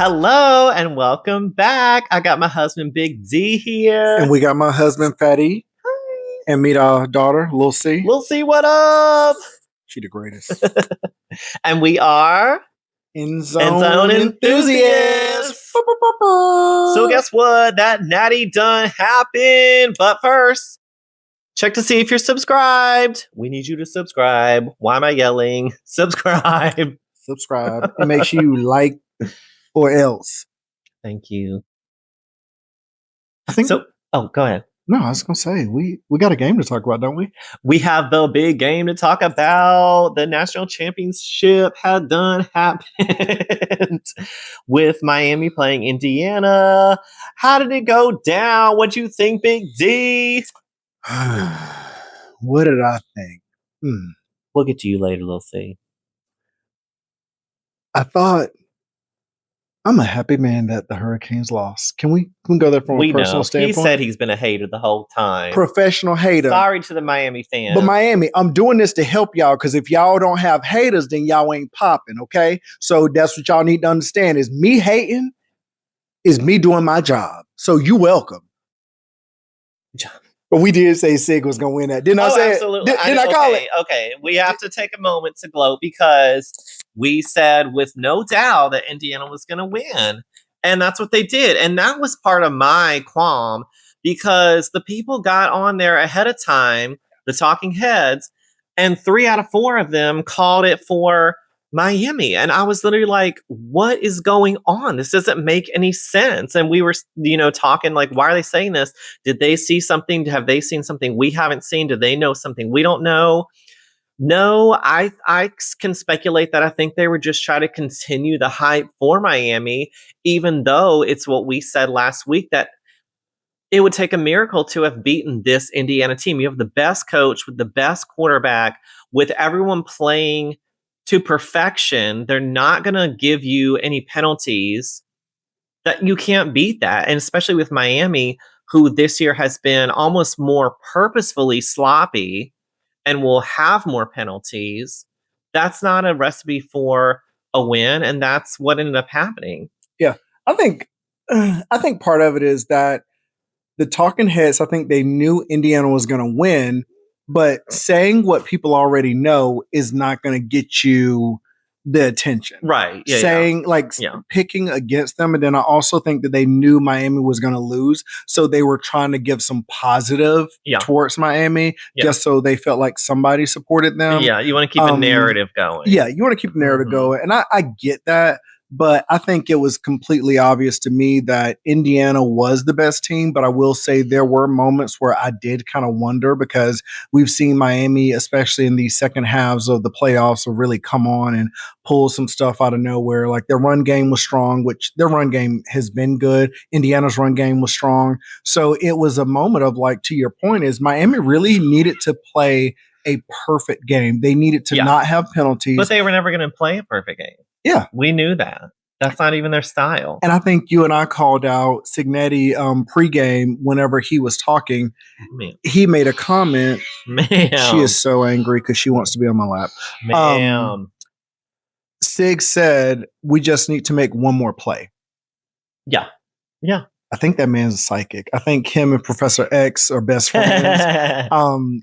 Hello and welcome back. I got my husband Big D here. And we got my husband Fatty. And meet our daughter, Lil C. Lil C, what up? She the greatest. And we are Endzone Enthusiasts. So guess what? That natty done happened. But first, check to see if you're subscribed. We need you to subscribe. Why am I yelling? Subscribe. Subscribe. And make sure you like or else. Thank you. I think so. Oh, go ahead. No, I was gonna say we got a game to talk about, don't we? We have the big game to talk about. The national championship had done happened with Miami playing Indiana. How did it go down? What'd you think, Big D? What did I think? We'll get to you later, Lil C. I thought I'm a happy man that the Hurricanes lost. Can we go there from a personal standpoint? He said he's been a hater the whole time. Professional hater. Sorry to the Miami fans. But Miami, I'm doing this to help y'all because if y'all don't have haters, then y'all ain't popping, okay? So that's what y'all need to understand is me hating is me doing my job. So you welcome. But we did say Sig was going to win that. Didn't I say absolutely. it? Didn't I call it? Okay. We have to take a moment to gloat because we said with no doubt that Indiana was going to win. And that's what they did. And that was part of my qualm because the people got on there ahead of time, the talking heads, and 3 out of 4 of them called it for Miami. And I was literally like, what is going on? This doesn't make any sense. And we were, talking like, why are they saying this? Did they see something? Have they seen something we haven't seen? Do they know something we don't know? No, I can speculate that I think they were just trying to continue the hype for Miami, even though it's what we said last week that it would take a miracle to have beaten this Indiana team. You have the best coach with the best quarterback, with everyone playing to perfection. They're not going to give you any penalties that you can't beat that. And especially with Miami, who this year has been almost more purposefully sloppy and will have more penalties. That's not a recipe for a win. And that's what ended up happening. Yeah. I think part of it is that the talking heads, I think they knew Indiana was going to win, but saying what people already know is not going to get you the attention. Right. Yeah, saying picking against them. And then I also think that they knew Miami was going to lose. So they were trying to give some positive towards Miami just so they felt like somebody supported them. Yeah. You want to keep the narrative going. Yeah. You want to keep the narrative going. And I get that. But I think it was completely obvious to me that Indiana was the best team. But I will say there were moments where I did kind of wonder because we've seen Miami, especially in the second halves of the playoffs, really come on and pull some stuff out of nowhere. Like their run game was strong, which their run game has been good. Indiana's run game was strong. So it was a moment of like, to your point, is Miami really needed to play a perfect game. They needed to not have penalties. But they were never going to play a perfect game. Yeah. We knew that. That's not even their style. And I think you and I called out Cignetti pregame whenever he was talking. Man. He made a comment. Man. She is so angry because she wants to be on my lap. Man. Sig said, we just need to make one more play. Yeah. Yeah. I think that man's a psychic. I think him and Professor X are best friends.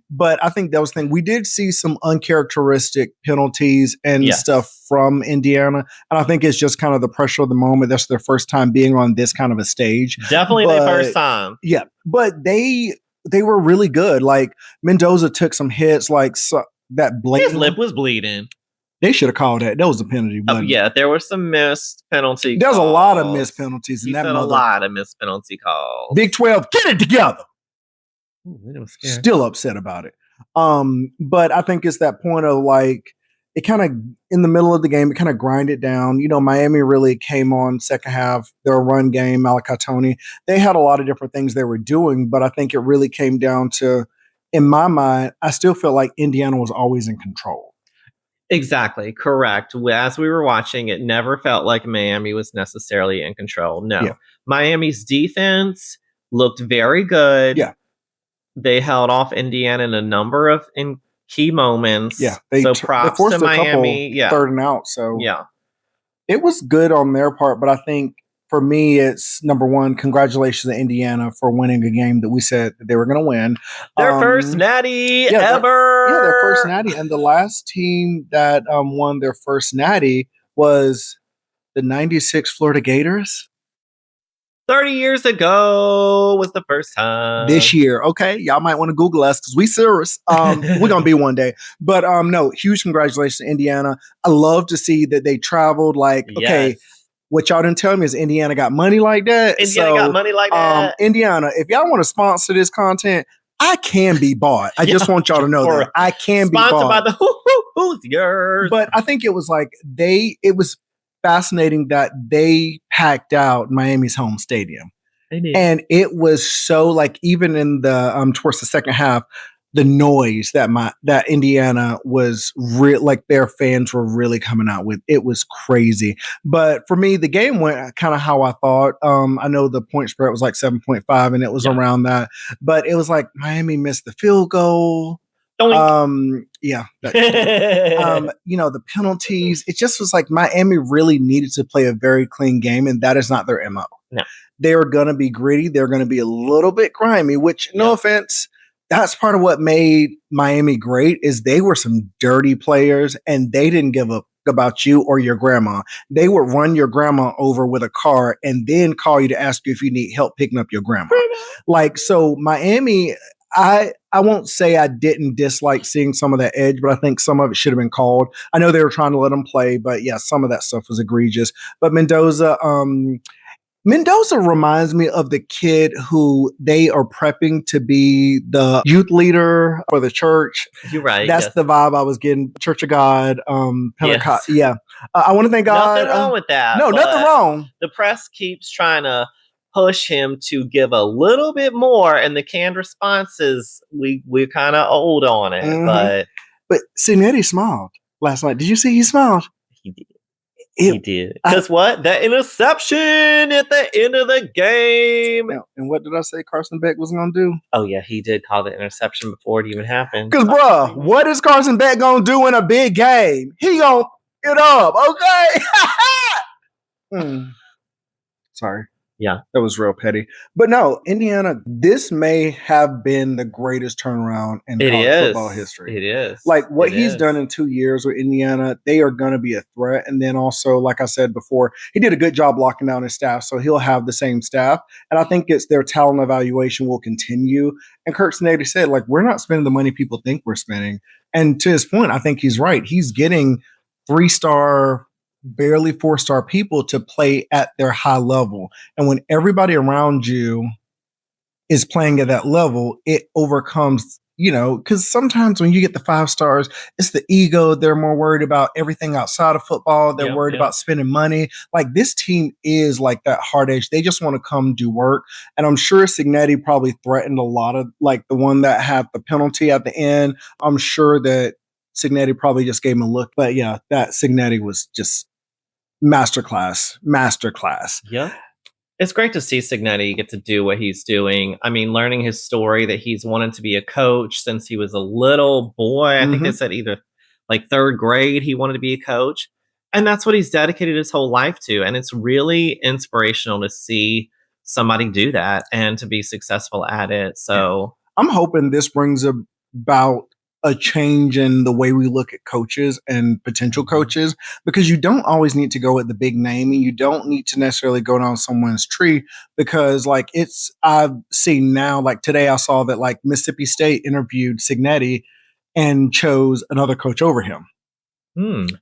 But I think that was the thing. We did see some uncharacteristic penalties and stuff from Indiana. And I think it's just kind of the pressure of the moment. That's their first time being on this kind of a stage. Definitely their first time. Yeah. But they were really good. Like Mendoza took some hits, like that blatant. His lip was bleeding. They should have called that. That was a penalty. Yeah, there were some missed penalty calls. There's a lot of missed penalties. A lot of missed penalty calls. Big 12, get it together. Ooh, still upset about it. But I think it's that point of like, it kind of, in the middle of the game, it kind of grinded down. Miami really came on second half. Their run game, Malacatoni, they had a lot of different things they were doing, but I think it really came down to, in my mind, I still feel like Indiana was always in control. Exactly. Correct. As we were watching, it never felt like Miami was necessarily in control. No. Yeah. Miami's defense looked very good. Yeah. They held off Indiana in a number of key moments. Yeah. So props to Miami. Third and out. So yeah. It was good on their part, but I think for me, it's number one, congratulations to Indiana for winning a game that we said that they were going to win. Their first natty yeah, their first ever. natty. And the last team that won their first natty was the 96 Florida Gators. 30 years ago was the first time. This year. Okay. Y'all might want to Google us because we serious. We're going to be one day. But no, huge congratulations to Indiana. I love to see that they traveled. Like, okay, what y'all didn't tell me is Indiana got money like that. Indiana got money like that. Indiana, if y'all want to sponsor this content, I can be bought. I just want y'all to know that I can be bought. Sponsored by the Hoosiers. But I think it was like it was fascinating that they packed out Miami's home stadium. And it was so like even in the towards the second half, the noise that Indiana was like their fans were really coming out with. It was crazy. But for me, the game went kind of how I thought. I know the point spread was like 7.5 and it was around that, but it was like Miami missed the field goal. Yeah. The penalties, it just was like Miami really needed to play a very clean game, and that is not their MO. No. They're going to be gritty. They're going to be a little bit grimy, which no offense, that's part of what made Miami great is they were some dirty players and they didn't give up about you or your grandma. They would run your grandma over with a car and then call you to ask you if you need help picking up your grandma. Like, so Miami, I won't say I didn't dislike seeing some of that edge, but I think some of it should have been called. I know they were trying to let them play, but yeah, some of that stuff was egregious. But Mendoza reminds me of the kid who they are prepping to be the youth leader for the church. You're right. That's the vibe I was getting. Church of God, Pentecost. Yeah. I want to thank God. Nothing wrong with that. No, nothing wrong. The press keeps trying to push him to give a little bit more, and the canned response is we're kind of old on it. Mm-hmm. But Cignetti smiled last night. Did you see he smiled? He did. He did. Because what? That interception at the end of the game. And what did I say Carson Beck was going to do? Oh, yeah, he did call the interception before it even happened. Because, bruh, what is Carson Beck going to do in a big game? He going to get up, okay? Sorry. Yeah. That was real petty. But no, Indiana, this may have been the greatest turnaround in college football history. It is. Like what he's done in 2 years with Indiana, they are going to be a threat. And then also, like I said before, he did a good job locking down his staff. So he'll have the same staff. And I think it's their talent evaluation will continue. And Kirk Snyder said, like, we're not spending the money people think we're spending. And to his point, I think he's right. He's getting 3-star, barely 4-star people to play at their high level. And when everybody around you is playing at that level, it overcomes, because sometimes when you get the 5 stars, it's the ego. They're more worried about everything outside of football. They're worried about spending money. Like this team is like that hard edge. They just want to come do work. And I'm sure Cignetti probably threatened a lot of like the one that had the penalty at the end. I'm sure that Cignetti probably just gave him a look. But yeah, that Cignetti was just masterclass. Yeah. It's great to see Cignetti get to do what he's doing. I mean, learning his story that he's wanted to be a coach since he was a little boy. I think they said either like 3rd grade, he wanted to be a coach. And that's what he's dedicated his whole life to. And it's really inspirational to see somebody do that and to be successful at it. So I'm hoping this brings about a change in the way we look at coaches and potential coaches, because you don't always need to go with the big name and you don't need to necessarily go down someone's tree, because like I've seen now, like today I saw that like Mississippi State interviewed Cignetti and chose another coach over him.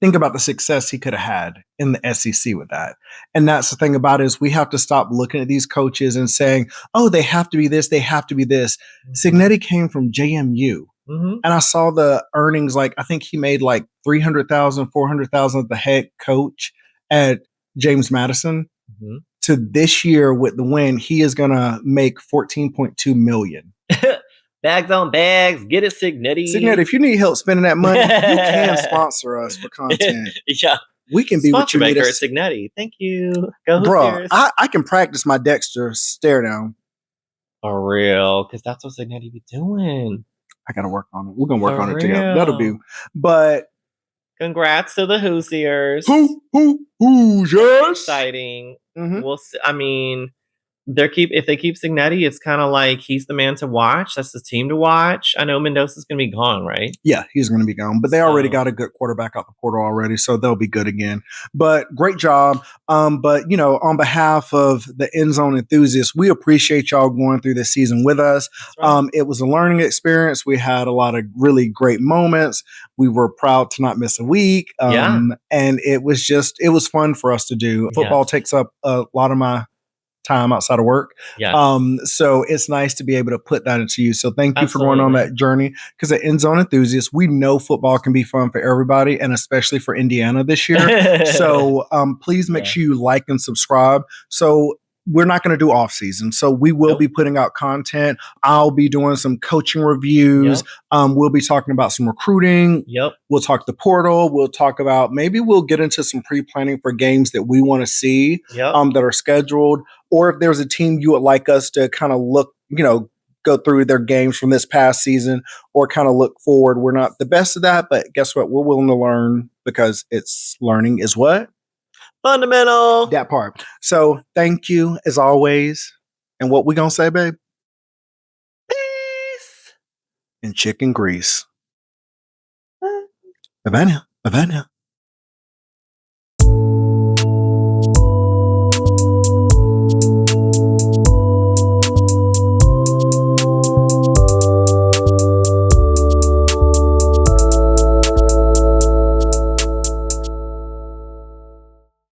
Think about the success he could have had in the SEC with that. And that's the thing about it, is we have to stop looking at these coaches and saying, oh, they have to be this, they have to be this. Cignetti came from JMU. And I saw the earnings, like I think he made like $300,000, $400,000 the head coach at James Madison. To this year with the win, he is going to make $14.2 million. Bags on bags, get it, Cignetti. Cignetti, if you need help spending that money, you can sponsor us for content. Yeah. We can be what you need us. Cignetti. Thank you. Go Bro, I can practice my Dexter stare down. For real, because that's what Cignetti be doing. I gotta work on it. We're gonna work on it together. That'll be. But Congrats to the Hoosiers. Hoosiers. Exciting. We'll see. I mean, if they keep Cignetti, it's kind of like he's the man to watch. That's the team to watch. I know Mendoza's going to be gone, right? Yeah, he's going to be gone. But they already got a good quarterback out the portal already, so they'll be good again. But great job. But on behalf of the Endzone Enthusiasts, we appreciate y'all going through this season with us. Right. It was a learning experience. We had a lot of really great moments. We were proud to not miss a week. And it was fun for us to do. Football takes up a lot of my time outside of work. Yes. So it's nice to be able to put that into you. So thank you for going on that journey. Because at Endzone Enthusiasts, we know football can be fun for everybody, and especially for Indiana this year. So please make sure you like and subscribe. So we're not going to do off season. So we will be putting out content. I'll be doing some coaching reviews. We'll be talking about some recruiting. We'll talk the portal. We'll talk about, maybe we'll get into some pre-planning for games that we want to see that are scheduled. Or if there's a team you would like us to kind of look, go through their games from this past season or kind of look forward. We're not the best at that, but guess what? We're willing to learn because it's learning is what? Fundamental. That part. So thank you as always. And what we gonna say, babe? Peace. And chicken grease. Havana.